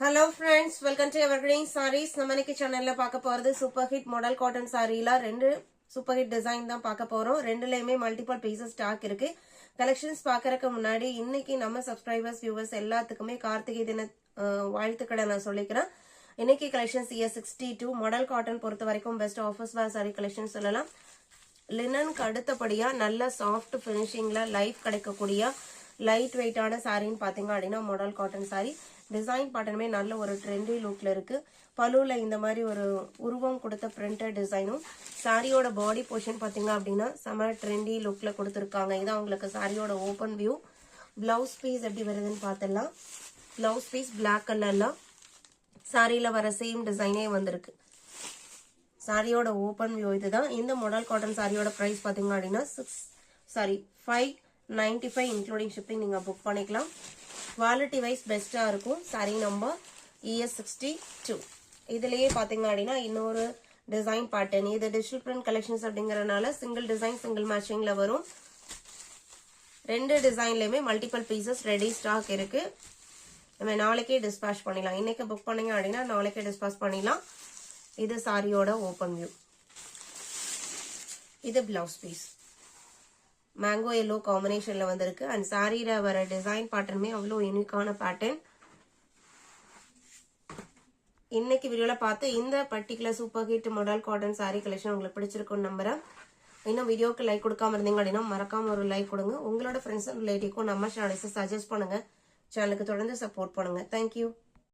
Hello friends, welcome to Evergreen Sarees. நம்ம இன்னைக்கு சேனல்ல பார்க்க போறது சூப்பர் ஹிட் மாடல் காட்டன் சாரீல ரெண்டு சூப்பர் ஹிட் டிசைன் தான் பார்க்க போறோம். ரெண்டுலயுமே மல்டிபிள் பீசஸ் ஸ்டாக் இருக்கு. கலெக்ஷன்ஸ் பார்க்கறதுக்கு முன்னாடி இன்னைக்கு நம்ம சப்ஸ்கிரைபர்ஸ் வியூவர்ஸ் எல்லாத்துக்குமே கார்த்திகை தின வாழ்த்துக்களை நான் சொல்லிக்கிறேன். இன்னைக்கு கலெக்ஷன்ஸ் ES62 மாடல் காட்டன் பொறுத்த வரைக்கும் பெஸ்ட் ஆஃபர்ஸ் வேர் சாரி கலெக்ஷன் சொல்லலாம். லினனுக்கு அடுத்தபடியா நல்ல சாஃப்ட் பினிஷிங்ல லைஃப் கிடைக்கக்கூடிய லைட் வெயிட்டான சாரின்னு பாத்தீங்க அப்படின்னா மாடல் காட்டன் சாரி. டிசைன் பேட்டர்னுமே நல்ல ஒரு ட்ரெண்டி லுக்ல இருக்கு. பல்லுல இந்த மாதிரி ஒரு உருவம் கொடுத்த பிரிண்டட் டிசைனும் சாரியோட பாடி போர்ஷன் பாத்தீங்க அப்படின்னா செம ட்ரெண்டி லுக்ல கொடுத்துருக்காங்க. இதான் உங்களுக்கு சாரியோட ஓபன் வியூ. பிளவுஸ் பீஸ் எப்படி வருதுன்னு பார்த்துடலாம். பிளவுஸ் பீஸ் பிளாக் கலர்ல சாரியில வர சேம் டிசைனே வந்திருக்கு. சாரியோட ஓபன் வியூ இதுதான். இந்த மாடல் காட்டன் சாரியோட பிரைஸ் பாத்தீங்க அப்படின்னா 595 இன்க்ளூடிங் ஷிப்பிங் நீங்க புக் பண்ணிக்கலாம். குவாலிட்டி வைஸ் பெஸ்டா இருக்கும். Sorry number ES62. இதுலயே பாத்தீங்க அப்படின்னா இன்னொரு டிசைன் பேட்டர்ன். இது டிஜிட்டல் பிரிண்ட் கலெக்ஷன்ஸ் அப்படிங்கறதுனால சிங்கிள் டிசைன் சிங்கிள் மேட்சிங்ல வரும். ரெண்டு டிசைன்லயுமே மல்டிபிள் பீசஸ் ரெடி ஸ்டாக் இருக்கு. நம்ம நாளைக்கே டிஸ்பேச் பண்ணிடலாம். இன்னைக்கு புக் பண்ணீங்க அப்படின்னா நாளைக்கே டிஸ்பேச் பண்ணிடலாம். இது சாரியோட ஓபன் வியூ. இது பிளவுஸ் பீஸ் மேங்கோ எல்லோ காம்பினேஷன்ல வந்திருக்கு. அண்ட் சாரியில வர டிசைன் பேட்டர்னுமே அவ்வளோ யூனிக்கான பேட்டர்ன். இன்னைக்கு வீடியோல பார்த்து இந்த particular super hit model cotton sorry collection உங்களுக்கு பிடிச்சிருக்கும்னு நம்புறேன். இன்னும் வீடியோக்கு லைக் கொடுக்காம இருந்தீங்க அப்படின்னா மறக்காம ஒரு லைக் கொடுங்க. உங்களோட ஃப்ரெண்ட்ஸ் அண்ட் ரிலேட்டிவ்க்கும் நம்ம சேனல்ஸ் சஜஸ்ட் பண்ணுங்க. சேனலுக்கு தொடர்ந்து சப்போர்ட் பண்ணுங்க. தேங்க்யூ.